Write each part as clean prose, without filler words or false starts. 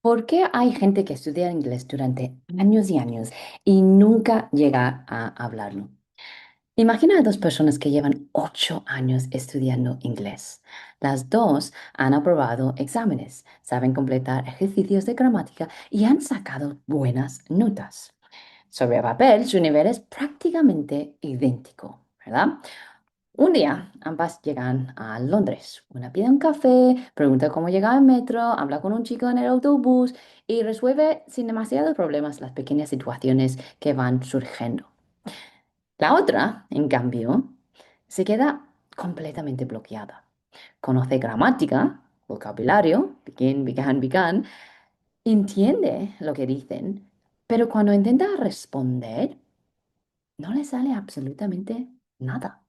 ¿Por qué hay gente que estudia inglés durante años y años y nunca llega a hablarlo? Imagina a dos personas que llevan 8 años estudiando inglés. Las dos han aprobado exámenes, saben completar ejercicios de gramática y han sacado buenas notas. Sobre papel, su nivel es prácticamente idéntico, ¿verdad? Un día, ambas llegan a Londres. Una pide un café, pregunta cómo llega al metro, habla con un chico en el autobús y resuelve sin demasiados problemas las pequeñas situaciones que van surgiendo. La otra, en cambio, se queda completamente bloqueada. Conoce gramática, vocabulario, begin, began, began, entiende lo que dicen, pero cuando intenta responder, no le sale absolutamente nada.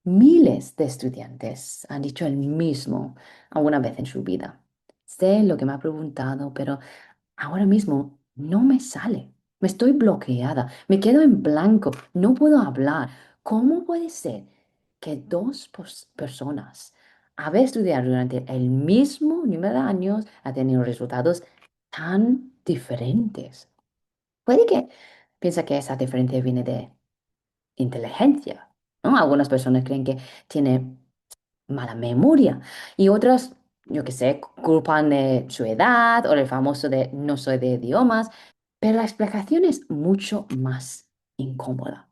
Miles de estudiantes han dicho el mismo alguna vez en su vida. Sé lo que me ha preguntado, pero ahora mismo no me sale. Me estoy bloqueada, me quedo en blanco, no puedo hablar. ¿Cómo puede ser que dos personas, haber estudiado durante el mismo número de años, han tenido resultados tan diferentes? Puede que piensa que esa diferencia viene de inteligencia, ¿no? Algunas personas creen que tiene mala memoria y otras, yo qué sé, culpan de su edad o el famoso de no soy de idiomas, pero la explicación es mucho más incómoda.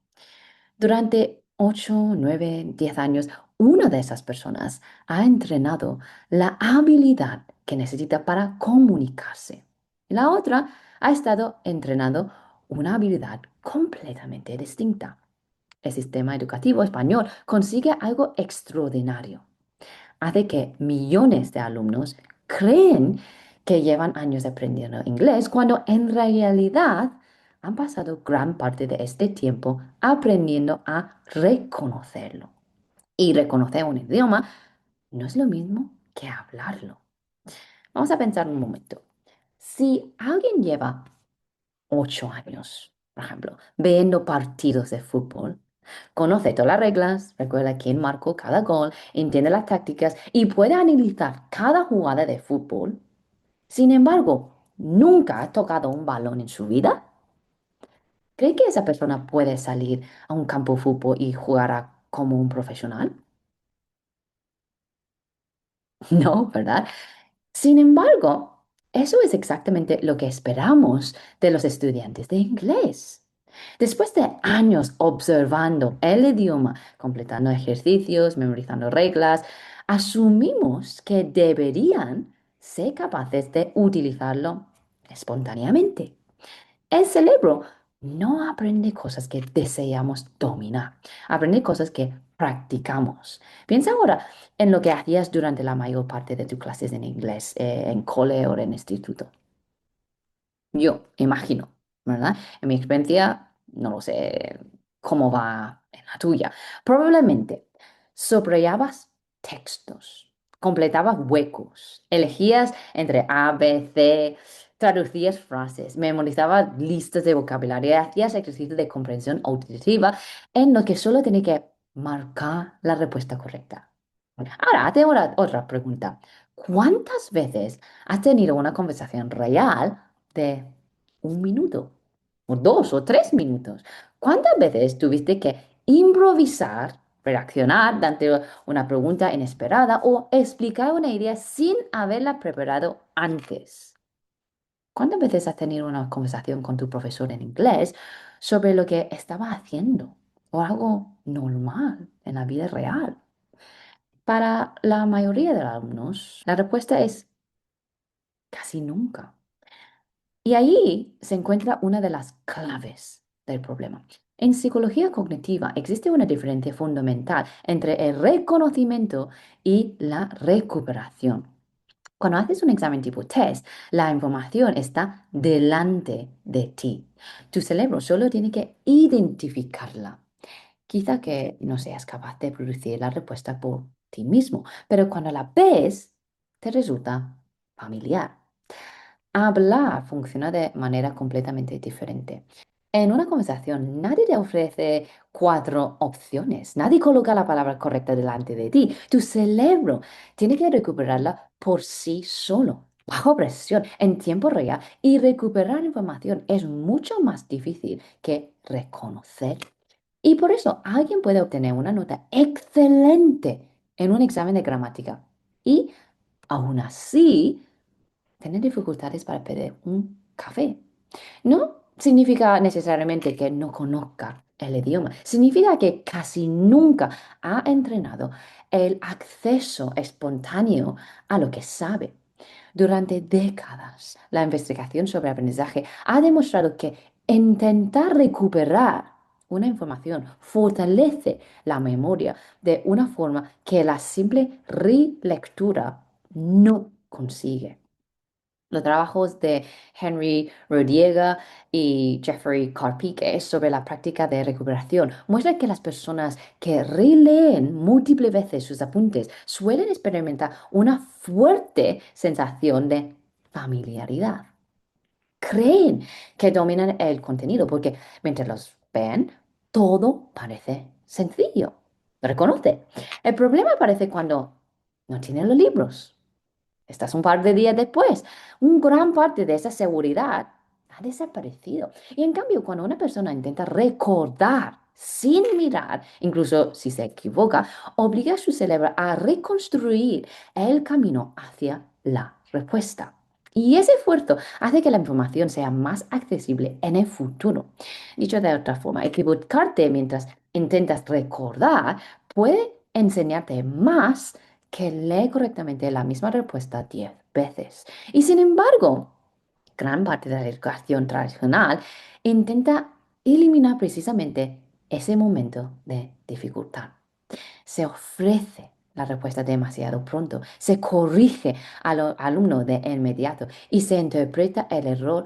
Durante 8, 9, 10 años, una de esas personas ha entrenado la habilidad que necesita para comunicarse. La otra ha estado entrenando una habilidad completamente distinta. El sistema educativo español consigue algo extraordinario. Hace que millones de alumnos creen que llevan años aprendiendo inglés cuando en realidad han pasado gran parte de este tiempo aprendiendo a reconocerlo. Y reconocer un idioma no es lo mismo que hablarlo. Vamos a pensar un momento. Si alguien lleva 8 años, por ejemplo, viendo partidos de fútbol, conoce todas las reglas, recuerda quién marcó cada gol, entiende las tácticas y puede analizar cada jugada de fútbol. Sin embargo, nunca ha tocado un balón en su vida. ¿Cree que esa persona puede salir a un campo de fútbol y jugar como un profesional? No, ¿verdad? Sin embargo, eso es exactamente lo que esperamos de los estudiantes de inglés. Después de años observando el idioma, completando ejercicios, memorizando reglas, asumimos que deberían ser capaces de utilizarlo espontáneamente. El cerebro no aprende cosas que deseamos dominar, aprende cosas que practicamos. Piensa ahora en lo que hacías durante la mayor parte de tus clases en inglés, en cole o en instituto. Yo imagino, ¿verdad? En mi experiencia, no lo sé cómo va en la tuya. Probablemente subrayabas textos, completabas huecos, elegías entre A, B, C, traducías frases, memorizabas listas de vocabulario y hacías ejercicios de comprensión auditiva en lo que solo tenía que marcar la respuesta correcta. Ahora, te hago otra pregunta. ¿Cuántas veces has tenido una conversación real de 1 minuto, o 2 o 3 minutos? ¿Cuántas veces tuviste que improvisar, reaccionar ante una pregunta inesperada o explicar una idea sin haberla preparado antes? ¿Cuántas veces has tenido una conversación con tu profesor en inglés sobre lo que estaba haciendo o algo normal en la vida real? Para la mayoría de los alumnos, la respuesta es casi nunca. Y ahí se encuentra una de las claves del problema. En psicología cognitiva existe una diferencia fundamental entre el reconocimiento y la recuperación. Cuando haces un examen tipo test, la información está delante de ti. Tu cerebro solo tiene que identificarla. Quizá que no seas capaz de producir la respuesta por ti mismo, pero cuando la ves, te resulta familiar. Hablar funciona de manera completamente diferente. En una conversación, nadie te ofrece 4 opciones, nadie coloca la palabra correcta delante de ti. Tu cerebro tiene que recuperarla por sí solo. bajo presión, en tiempo real, y recuperar información es mucho más difícil que reconocer. Y por eso alguien puede obtener una nota excelente en un examen de gramática y aún así tener dificultades para pedir un café. No significa necesariamente que no conozca el idioma, significa que casi nunca ha entrenado el acceso espontáneo a lo que sabe. Durante décadas, la investigación sobre aprendizaje ha demostrado que intentar recuperar una información fortalece la memoria de una forma que la simple relectura no consigue. Los trabajos de Henry Rodiega y Jeffrey Karpike sobre la práctica de recuperación muestran que las personas que releen múltiples veces sus apuntes suelen experimentar una fuerte sensación de familiaridad. Creen que dominan el contenido porque mientras los ven, todo parece sencillo. Reconoce. El problema aparece cuando no tienen los libros. Estás un par de días después. Un gran parte de esa seguridad ha desaparecido. Y en cambio, cuando una persona intenta recordar sin mirar, incluso si se equivoca, obliga a su cerebro a reconstruir el camino hacia la respuesta. Y ese esfuerzo hace que la información sea más accesible en el futuro. Dicho de otra forma, equivocarte mientras intentas recordar puede enseñarte más que lee correctamente la misma respuesta 10 veces. Y sin embargo, gran parte de la educación tradicional intenta eliminar precisamente ese momento de dificultad. Se ofrece la respuesta demasiado pronto, se corrige al alumno de inmediato y se interpreta el error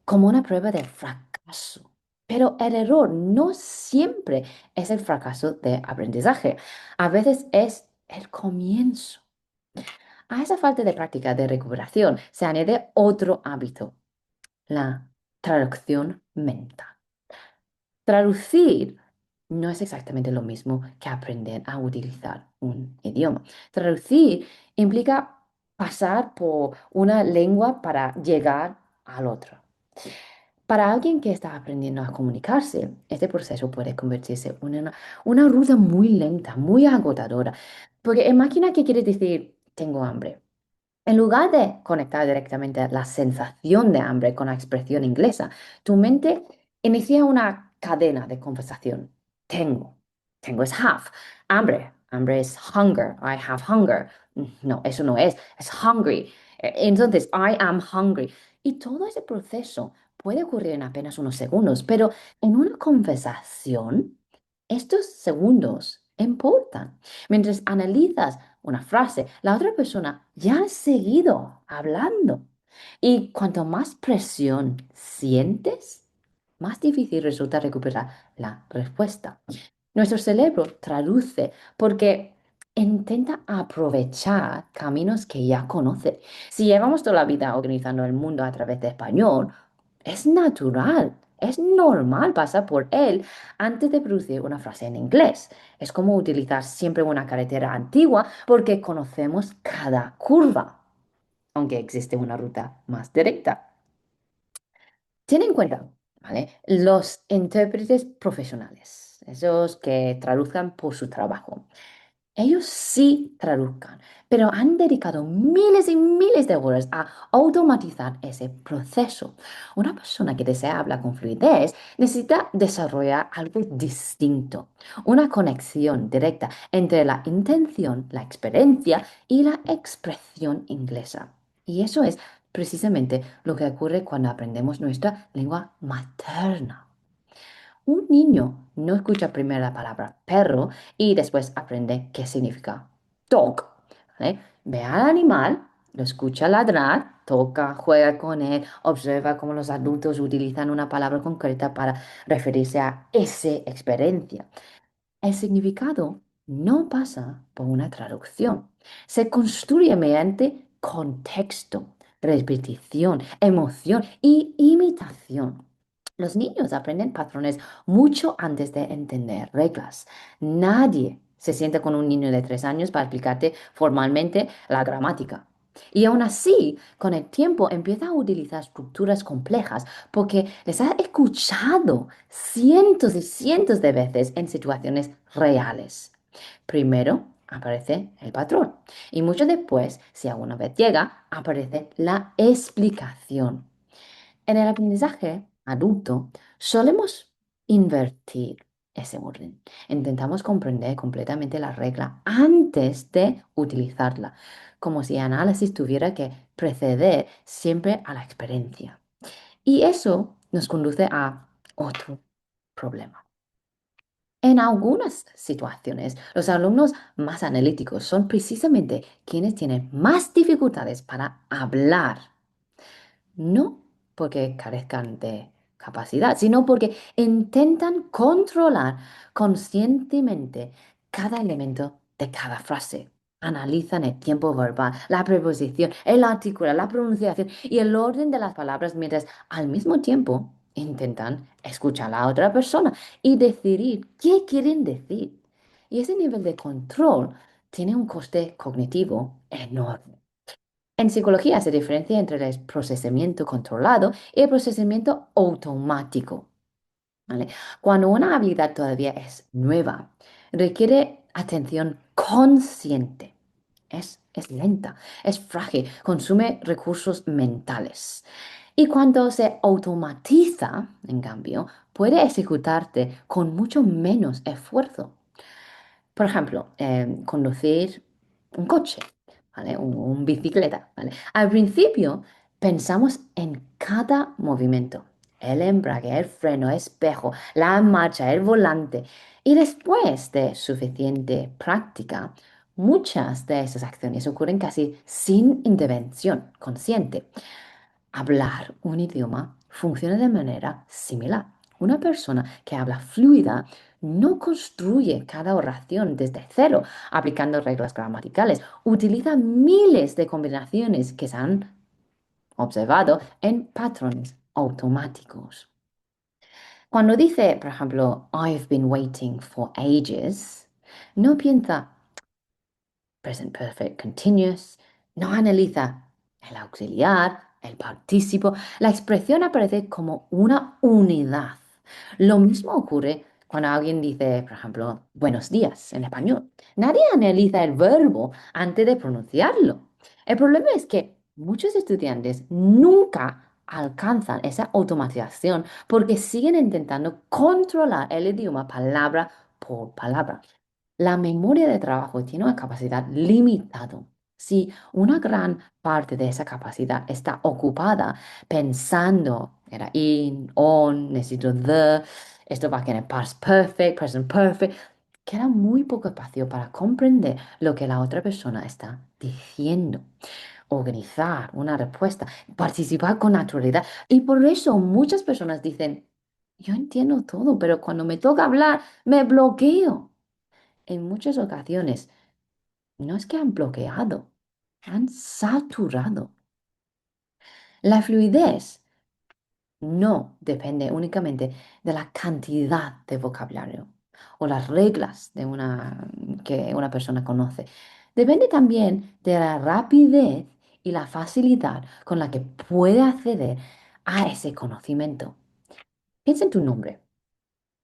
como una prueba de fracaso. Pero el error no siempre es el fracaso de aprendizaje. A veces es el comienzo. A esa falta de práctica de recuperación se añade otro hábito, la traducción mental. Traducir no es exactamente lo mismo que aprender a utilizar un idioma. Traducir implica pasar por una lengua para llegar al otro. Para alguien que está aprendiendo a comunicarse, este proceso puede convertirse en una ruta muy lenta, muy agotadora. Porque imagina que quieres decir, tengo hambre. En lugar de conectar directamente la sensación de hambre con la expresión inglesa, tu mente inicia una cadena de conversación. Tengo, tengo es have. Hambre es hunger. I have hunger. No, eso no es hungry. Entonces, I am hungry. Y todo ese proceso puede ocurrir en apenas unos segundos, pero en una conversación, estos segundos importan. Mientras analizas una frase, la otra persona ya ha seguido hablando. Y cuanto más presión sientes, más difícil resulta recuperar la respuesta. Nuestro cerebro traduce porque intenta aprovechar caminos que ya conoce. Si llevamos toda la vida organizando el mundo a través de español, es natural, es normal pasar por él antes de producir una frase en inglés. Es como utilizar siempre una carretera antigua porque conocemos cada curva, aunque existe una ruta más directa. Ten en cuenta, ¿vale? Los intérpretes profesionales, esos que traduzcan por su trabajo. Ellos sí traduzcan, pero han dedicado miles y miles de horas a automatizar ese proceso. Una persona que desea hablar con fluidez necesita desarrollar algo distinto, una conexión directa entre la intención, la experiencia y la expresión inglesa. Y eso es precisamente lo que ocurre cuando aprendemos nuestra lengua materna. Un niño no escucha primero la palabra perro y después aprende qué significa dog. ¿Vale? Ve al animal, lo escucha ladrar, toca, juega con él, observa cómo los adultos utilizan una palabra concreta para referirse a esa experiencia. El significado no pasa por una traducción. Se construye mediante contexto, repetición, emoción y imitación. Los niños aprenden patrones mucho antes de entender reglas. Nadie se sienta con un niño de 3 años para explicarte formalmente la gramática. Y aún así, con el tiempo empieza a utilizar estructuras complejas porque les ha escuchado cientos y cientos de veces en situaciones reales. Primero aparece el patrón y mucho después, si alguna vez llega, aparece la explicación. En el aprendizaje adulto solemos invertir ese orden. Intentamos comprender completamente la regla antes de utilizarla, como si el análisis tuviera que preceder siempre a la experiencia. Y eso nos conduce a otro problema. En algunas situaciones, los alumnos más analíticos son precisamente quienes tienen más dificultades para hablar, no porque carezcan de capacidad, sino porque intentan controlar conscientemente cada elemento de cada frase. Analizan el tiempo verbal, la preposición, el artículo, la pronunciación y el orden de las palabras mientras al mismo tiempo intentan escuchar a la otra persona y decidir qué quieren decir. Y ese nivel de control tiene un coste cognitivo enorme. En psicología se diferencia entre el procesamiento controlado y el procesamiento automático. ¿Vale? Cuando una habilidad todavía es nueva, requiere atención consciente. Es lenta, es frágil, consume recursos mentales. Y cuando se automatiza, en cambio, puede ejecutarte con mucho menos esfuerzo. Por ejemplo, conducir un coche, ¿vale? Un bicicleta, ¿vale? Al principio pensamos en cada movimiento, el embrague, el freno, el espejo, la marcha, el volante. Y después de suficiente práctica, muchas de esas acciones ocurren casi sin intervención consciente. Hablar un idioma funciona de manera similar. Una persona que habla fluida no construye cada oración desde cero, aplicando reglas gramaticales. Utiliza miles de combinaciones que se han observado en patrones automáticos. Cuando dice, por ejemplo, I've been waiting for ages, no piensa present perfect continuous, no analiza el auxiliar, el partícipo, la expresión aparece como una unidad. Lo mismo ocurre cuando alguien dice, por ejemplo, buenos días en español. Nadie analiza el verbo antes de pronunciarlo. El problema es que muchos estudiantes nunca alcanzan esa automatización porque siguen intentando controlar el idioma palabra por palabra. La memoria de trabajo tiene una capacidad limitada. Si una gran parte de esa capacidad está ocupada pensando, era in, on, necesito the, esto va a quedar past perfect, present perfect, queda muy poco espacio para comprender lo que la otra persona está diciendo, organizar una respuesta, participar con naturalidad. Y por eso muchas personas dicen, yo entiendo todo, pero cuando me toca hablar, me bloqueo. En muchas ocasiones, no es que han bloqueado, han saturado. La fluidez no depende únicamente de la cantidad de vocabulario o las reglas que una persona conoce. Depende también de la rapidez y la facilidad con la que puede acceder a ese conocimiento. Piensa en tu nombre.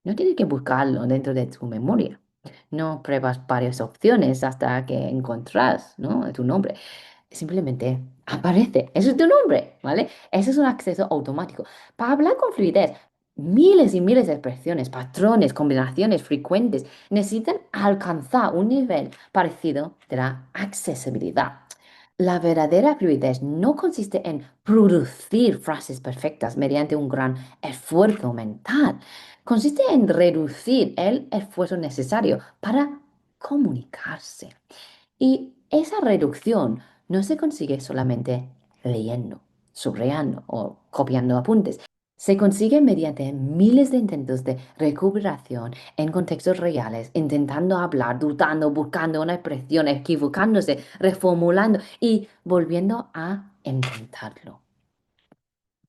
No tienes que buscarlo dentro de tu memoria. No pruebas varias opciones hasta que encontrás, ¿no? Tu nombre. Simplemente aparece. Eso es tu nombre, ¿vale? Ese es un acceso automático. Para hablar con fluidez, miles y miles de expresiones, patrones, combinaciones frecuentes necesitan alcanzar un nivel parecido de la accesibilidad. La verdadera fluidez no consiste en producir frases perfectas mediante un gran esfuerzo mental. Consiste en reducir el esfuerzo necesario para comunicarse. Y esa reducción no se consigue solamente leyendo, subrayando o copiando apuntes. Se consigue mediante miles de intentos de recuperación en contextos reales, intentando hablar, dudando, buscando una expresión, equivocándose, reformulando y volviendo a intentarlo.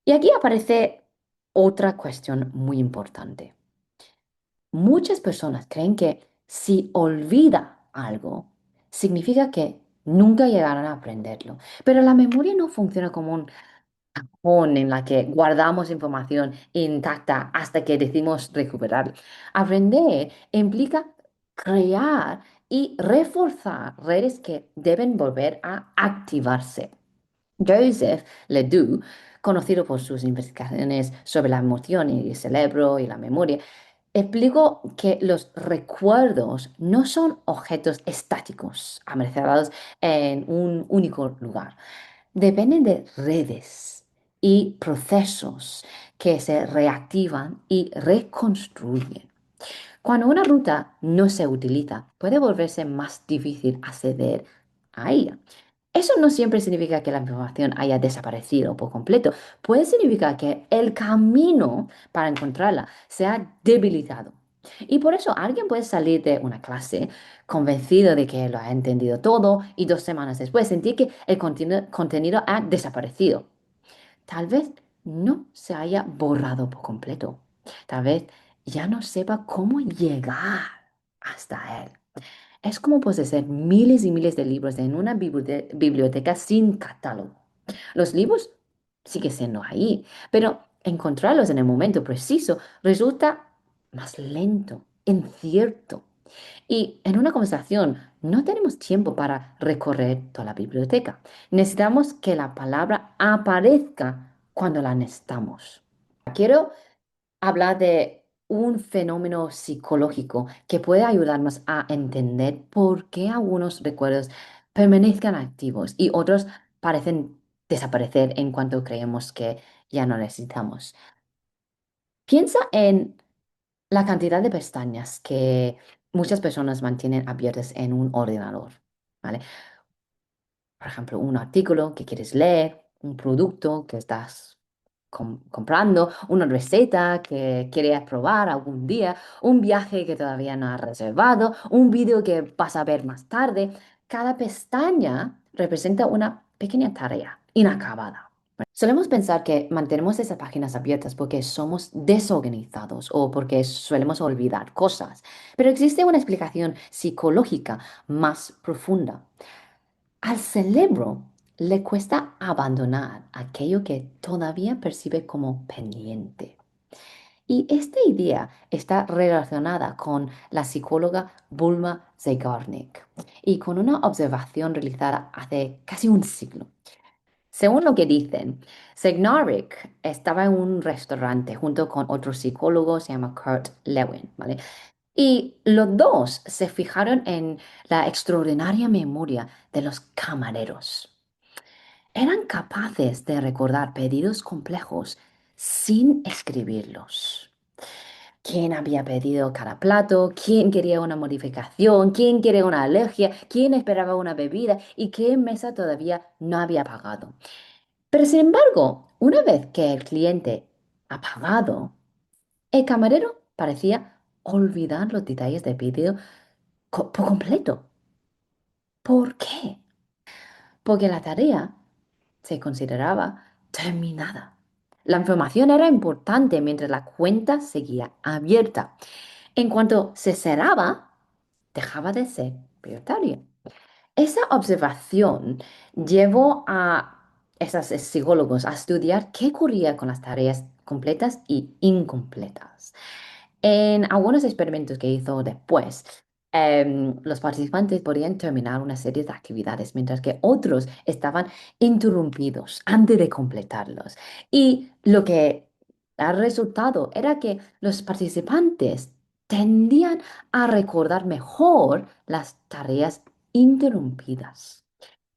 Y aquí aparece otra cuestión muy importante. Muchas personas creen que si olvida algo, significa que nunca llegarán a aprenderlo. Pero la memoria no funciona como un cajón en la que guardamos información intacta hasta que decimos recuperar. Aprender implica crear y reforzar redes que deben volver a activarse. Joseph Ledoux, conocido por sus investigaciones sobre la emoción y el cerebro y la memoria, explicó que los recuerdos no son objetos estáticos, almacenados en un único lugar. Dependen de redes y procesos que se reactivan y reconstruyen. Cuando una ruta no se utiliza, puede volverse más difícil acceder a ella. Eso no siempre significa que la información haya desaparecido por completo. Puede significar que el camino para encontrarla se ha debilitado. Y por eso alguien puede salir de una clase convencido de que lo ha entendido todo y 2 semanas después sentir que el contenido ha desaparecido. Tal vez no se haya borrado por completo. Tal vez ya no sepa cómo llegar hasta él. Es como poseer miles y miles de libros en una biblioteca sin catálogo. Los libros siguen siendo ahí, pero encontrarlos en el momento preciso resulta más lento, incierto. Y en una conversación no tenemos tiempo para recorrer toda la biblioteca. Necesitamos que la palabra aparezca cuando la necesitamos. Quiero hablar de un fenómeno psicológico que puede ayudarnos a entender por qué algunos recuerdos permanezcan activos y otros parecen desaparecer en cuanto creemos que ya no necesitamos. Piensa en la cantidad de pestañas que muchas personas mantienen abiertas en un ordenador, ¿vale? Por ejemplo, un artículo que quieres leer, un producto que estás comprando, una receta que quieres probar algún día, un viaje que todavía no has reservado, un vídeo que vas a ver más tarde. Cada pestaña representa una pequeña tarea inacabada. Solemos pensar que mantenemos esas páginas abiertas porque somos desorganizados o porque solemos olvidar cosas, pero existe una explicación psicológica más profunda. Al cerebro le cuesta abandonar aquello que todavía percibe como pendiente. Y esta idea está relacionada con la psicóloga Bulma Zeigarnik y con una observación realizada hace casi un siglo. Según lo que dicen, Zeigarnik estaba en un restaurante junto con otro psicólogo, se llama Kurt Lewin, ¿vale? Y los dos se fijaron en la extraordinaria memoria de los camareros. Eran capaces de recordar pedidos complejos sin escribirlos. ¿Quién había pedido cada plato? ¿Quién quería una modificación? ¿Quién quería una alergia? ¿Quién esperaba una bebida? ¿Y qué mesa todavía no había pagado? Pero sin embargo, una vez que el cliente ha pagado, el camarero parecía olvidar los detalles del pedido por completo. ¿Por qué? Porque la tarea se consideraba terminada. La información era importante mientras la cuenta seguía abierta. En cuanto se cerraba, dejaba de ser prioritaria. Esa observación llevó a esos psicólogos a estudiar qué ocurría con las tareas completas y incompletas. En algunos experimentos que hizo después, los participantes podían terminar una serie de actividades, mientras que otros estaban interrumpidos antes de completarlos. Y lo que ha resultado era que los participantes tendían a recordar mejor las tareas interrumpidas.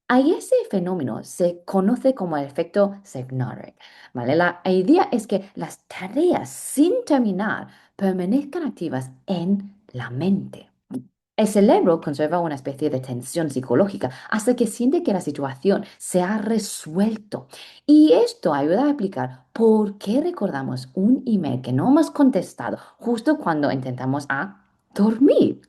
A ese fenómeno se conoce como el efecto Zeigarnik, ¿vale? La idea es que las tareas sin terminar permanezcan activas en la mente. El cerebro conserva una especie de tensión psicológica hasta que siente que la situación se ha resuelto. Y esto ayuda a explicar por qué recordamos un email que no hemos contestado justo cuando intentamos dormir.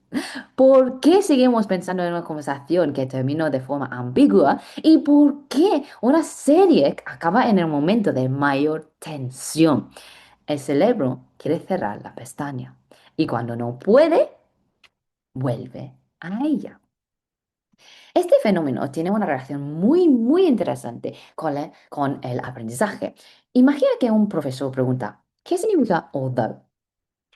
¿Por qué seguimos pensando en una conversación que terminó de forma ambigua? ¿Y por qué una serie acaba en el momento de mayor tensión? El cerebro quiere cerrar la pestaña y cuando no puede, vuelve a ella. Este fenómeno tiene una relación muy interesante con el aprendizaje. Imagina que un profesor pregunta, ¿qué significa although?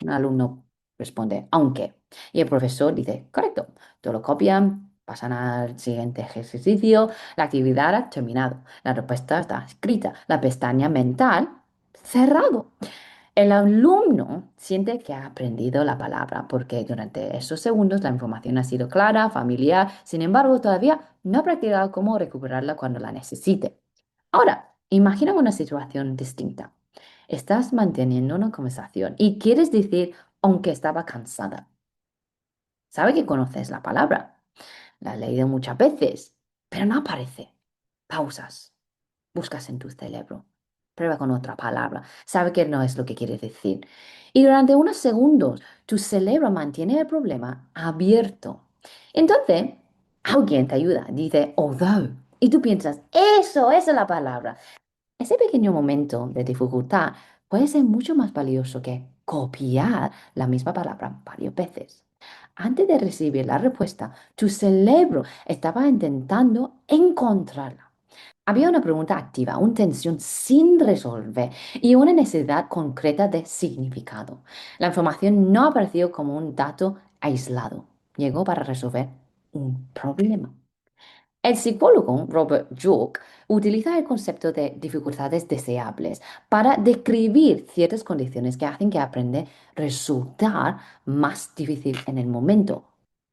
Un alumno responde, aunque. Y el profesor dice, correcto. Todo lo copian, pasan al siguiente ejercicio, la actividad ha terminado, la respuesta está escrita, la pestaña mental cerrado. El alumno siente que ha aprendido la palabra porque durante esos segundos la información ha sido clara, familiar, sin embargo, todavía no ha practicado cómo recuperarla cuando la necesite. Ahora, imagina una situación distinta. Estás manteniendo una conversación y quieres decir, aunque estaba cansada. Sabe que conoces la palabra, la has leído muchas veces, pero no aparece. Pausas. Buscas en tu cerebro. Prueba con otra palabra. Sabe que no es lo que quieres decir. Y durante unos segundos, tu cerebro mantiene el problema abierto. Entonces, alguien te ayuda. Dice, although. Y tú piensas, esa es la palabra. Ese pequeño momento de dificultad puede ser mucho más valioso que copiar la misma palabra varias veces. Antes de recibir la respuesta, tu cerebro estaba intentando encontrarla. Había una pregunta activa, una tensión sin resolver y una necesidad concreta de significado. La información no apareció como un dato aislado, llegó para resolver un problema. El psicólogo Robert Joock utiliza el concepto de dificultades deseables para describir ciertas condiciones que hacen que aprender resultar más difícil en el momento.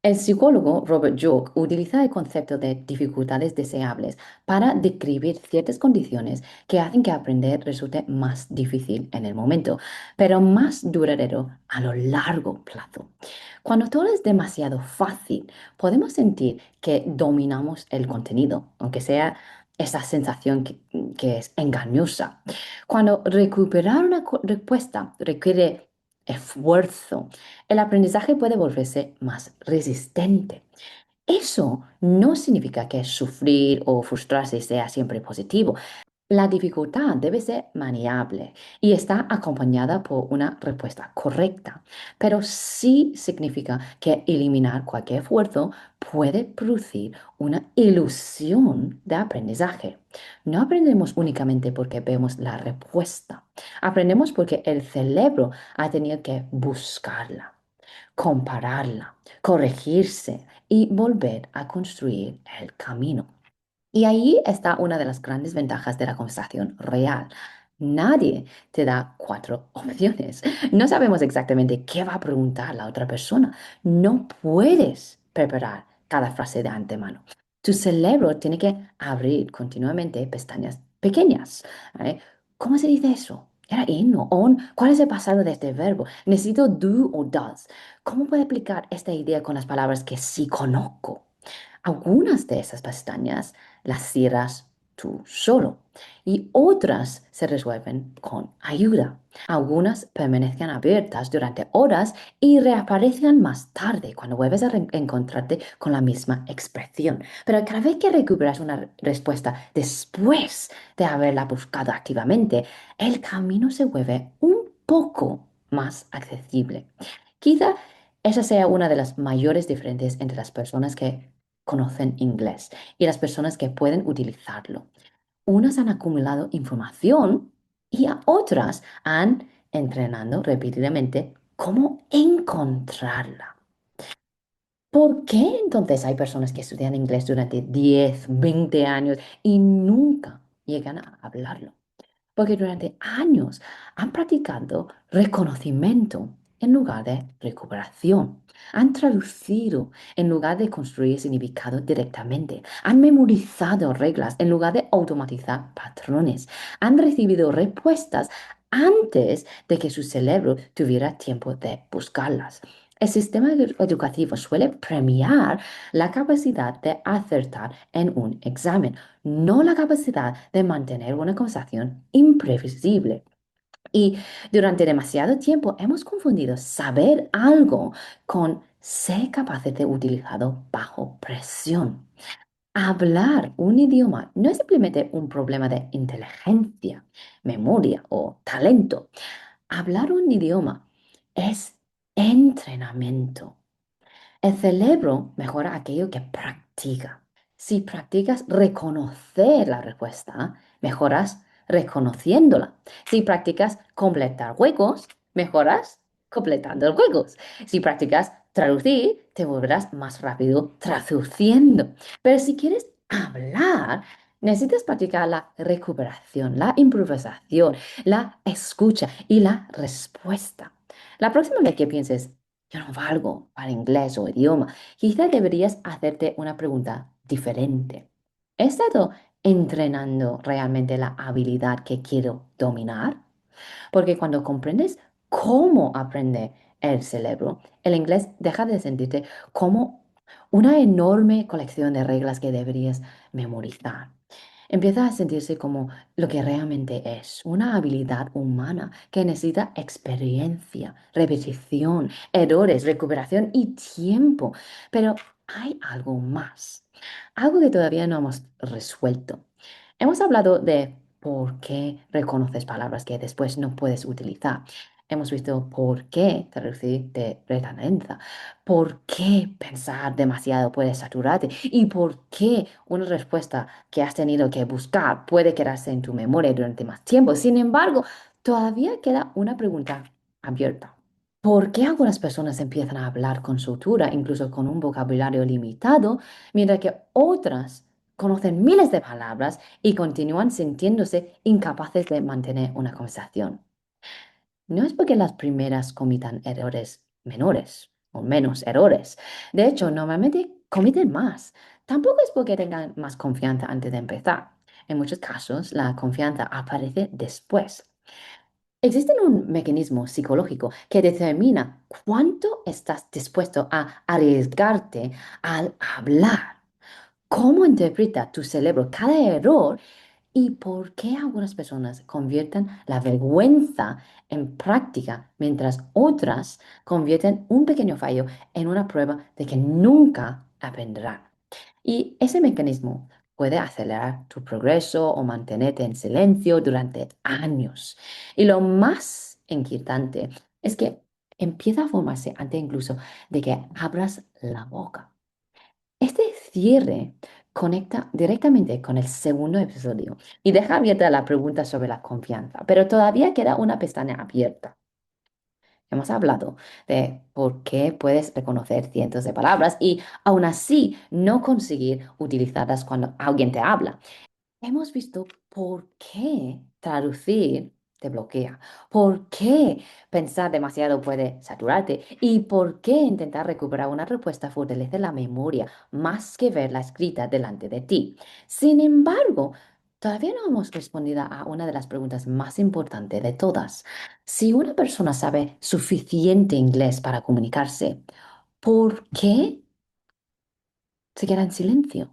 El psicólogo Robert Joock utiliza el concepto de dificultades deseables para describir ciertas condiciones que hacen que aprender resulte más difícil en el momento, pero más duradero a lo largo plazo. Cuando todo es demasiado fácil, podemos sentir que dominamos el contenido, aunque sea esa sensación que es engañosa. Cuando recuperar una respuesta requiere esfuerzo, el aprendizaje puede volverse más resistente. Eso no significa que sufrir o frustrarse sea siempre positivo. La dificultad debe ser maniable y está acompañada por una respuesta correcta, pero sí significa que eliminar cualquier esfuerzo puede producir una ilusión de aprendizaje. No aprendemos únicamente porque vemos la respuesta, aprendemos porque el cerebro ha tenido que buscarla, compararla, corregirse y volver a construir el camino. Y ahí está una de las grandes ventajas de la conversación real. Nadie te da cuatro opciones. No sabemos exactamente qué va a preguntar la otra persona. No puedes preparar cada frase de antemano. Tu cerebro tiene que abrir continuamente pestañas pequeñas. ¿Vale? ¿Cómo se dice eso? ¿Era in o on? ¿Cuál es el pasado de este verbo? ¿Necesito do o does? ¿Cómo puedo aplicar esta idea con las palabras que sí conozco? Algunas de esas pestañas las cierras tú solo y otras se resuelven con ayuda. Algunas permanecen abiertas durante horas y reaparecen más tarde cuando vuelves a encontrarte con la misma expresión. Pero cada vez que recuperas una respuesta después de haberla buscado activamente, el camino se vuelve un poco más accesible. Quizá esa sea una de las mayores diferencias entre las personas que conocen inglés y las personas que pueden utilizarlo. Unas han acumulado información y a otras han entrenando repetidamente cómo encontrarla. ¿Por qué entonces hay personas que estudian inglés durante 10, 20 años y nunca llegan a hablarlo? Porque durante años han practicado reconocimiento en lugar de recuperación. Han traducido en lugar de construir significado directamente. Han memorizado reglas en lugar de automatizar patrones. Han recibido respuestas antes de que su cerebro tuviera tiempo de buscarlas. El sistema educativo suele premiar la capacidad de acertar en un examen, no la capacidad de mantener una conversación imprevisible. Y durante demasiado tiempo hemos confundido saber algo con ser capaces de utilizarlo bajo presión. Hablar un idioma no es simplemente un problema de inteligencia, memoria o talento. Hablar un idioma es entrenamiento. El cerebro mejora aquello que practica. Si practicas reconocer la respuesta, mejoras reconociéndola. Si practicas completar juegos, mejoras completando los juegos. Si practicas traducir, te volverás más rápido traduciendo. Pero si quieres hablar, necesitas practicar la recuperación, la improvisación, la escucha y la respuesta. La próxima vez que pienses, yo no valgo para inglés o idioma, quizá deberías hacerte una pregunta diferente. ¿He estado entrenando realmente la habilidad que quiero dominar? Porque cuando comprendes cómo aprende el cerebro, el inglés deja de sentirte como una enorme colección de reglas que deberías memorizar. Empieza a sentirse como lo que realmente es, una habilidad humana que necesita experiencia, repetición, errores, recuperación y tiempo. Pero hay algo más, algo que todavía no hemos resuelto. Hemos hablado de por qué reconoces palabras que después no puedes utilizar. Hemos visto por qué traducir te retalenta, por qué pensar demasiado puede saturarte y por qué una respuesta que has tenido que buscar puede quedarse en tu memoria durante más tiempo. Sin embargo, todavía queda una pregunta abierta. ¿Por qué algunas personas empiezan a hablar con soltura, incluso con un vocabulario limitado, mientras que otras conocen miles de palabras y continúan sintiéndose incapaces de mantener una conversación? No es porque las primeras cometan errores menores o menos errores. De hecho, normalmente cometen más. Tampoco es porque tengan más confianza antes de empezar. En muchos casos, la confianza aparece después. Existe un mecanismo psicológico que determina cuánto estás dispuesto a arriesgarte al hablar. ¿Cómo interpreta tu cerebro cada error y por qué algunas personas convierten la vergüenza en práctica mientras otras convierten un pequeño fallo en una prueba de que nunca aprenderán? Y ese mecanismo puede acelerar tu progreso o mantenerte en silencio durante años. Y lo más inquietante es que empieza a formarse antes incluso de que abras la boca. Este cierre conecta directamente con el segundo episodio y deja abierta la pregunta sobre la confianza, pero todavía queda una pestaña abierta. Hemos hablado de por qué puedes reconocer cientos de palabras y aún así no conseguir utilizarlas cuando alguien te habla. Hemos visto por qué traducir te bloquea, por qué pensar demasiado puede saturarte y por qué intentar recuperar una respuesta fortalece la memoria más que verla escrita delante de ti. Sin embargo, todavía no hemos respondido a una de las preguntas más importantes de todas. Si una persona sabe suficiente inglés para comunicarse, ¿por qué se queda en silencio?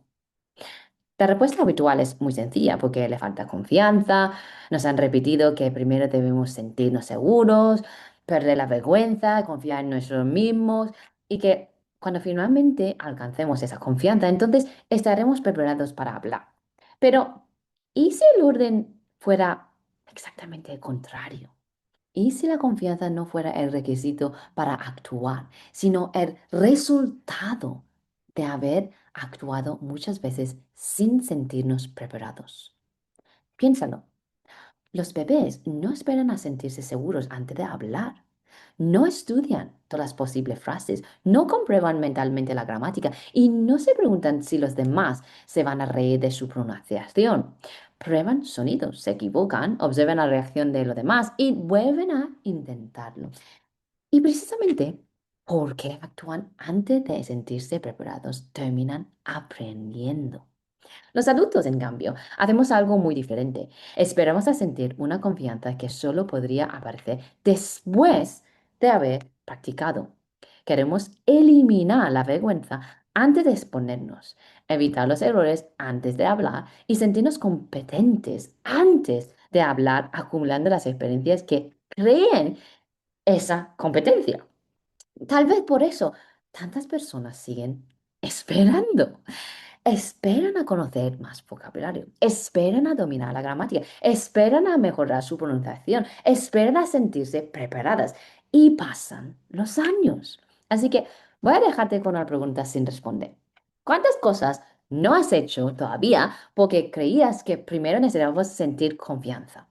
La respuesta habitual es muy sencilla, porque le falta confianza, nos han repetido que primero debemos sentirnos seguros, perder la vergüenza, confiar en nosotros mismos y que cuando finalmente alcancemos esa confianza, entonces estaremos preparados para hablar. Pero, ¿y si el orden fuera exactamente el contrario? ¿Y si la confianza no fuera el requisito para actuar, sino el resultado de haber actuado muchas veces sin sentirnos preparados? Piénsalo. Los bebés no esperan a sentirse seguros antes de hablar. No estudian todas las posibles frases, no comprueban mentalmente la gramática y no se preguntan si los demás se van a reír de su pronunciación. Prueban sonidos, se equivocan, observan la reacción de los demás y vuelven a intentarlo. Y precisamente porque actúan antes de sentirse preparados, terminan aprendiendo. Los adultos, en cambio, hacemos algo muy diferente. Esperamos a sentir una confianza que solo podría aparecer después de haber practicado. Queremos eliminar la vergüenza antes de exponernos, evitar los errores antes de hablar y sentirnos competentes antes de hablar, acumulando las experiencias que creen esa competencia. Tal vez por eso tantas personas siguen esperando. Esperan a conocer más vocabulario, esperan a dominar la gramática, esperan a mejorar su pronunciación, esperan a sentirse preparadas y pasan los años. Así que voy a dejarte con una pregunta sin responder. ¿Cuántas cosas no has hecho todavía porque creías que primero necesitabas sentir confianza.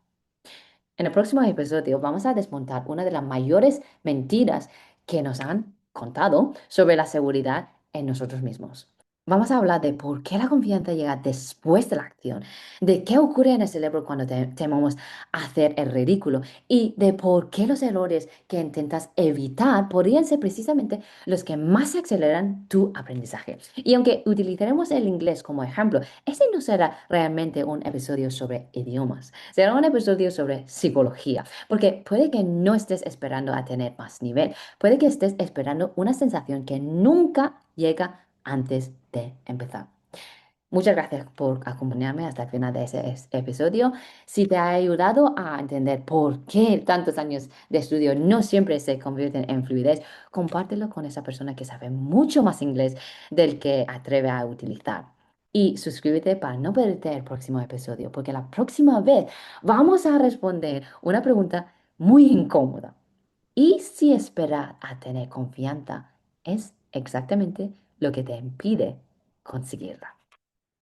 En el próximo episodio vamos a desmontar una de las mayores mentiras que nos han contado sobre la seguridad en nosotros mismos. Vamos a hablar de por qué la confianza llega después de la acción, de qué ocurre en el cerebro cuando tememos hacer el ridículo y de por qué los errores que intentas evitar podrían ser precisamente los que más aceleran tu aprendizaje. Y aunque utilizaremos el inglés como ejemplo, ese no será realmente un episodio sobre idiomas, será un episodio sobre psicología, porque puede que no estés esperando a tener más nivel, puede que estés esperando una sensación que nunca llega antes de empezar. Muchas gracias por acompañarme hasta el final de ese episodio. Si te ha ayudado a entender por qué tantos años de estudio no siempre se convierten en fluidez, compártelo con esa persona que sabe mucho más inglés del que atreve a utilizar. Y suscríbete para no perderte el próximo episodio, porque la próxima vez vamos a responder una pregunta muy incómoda. ¿Y si esperar a tener confianza es exactamente lo que te impide conseguirla?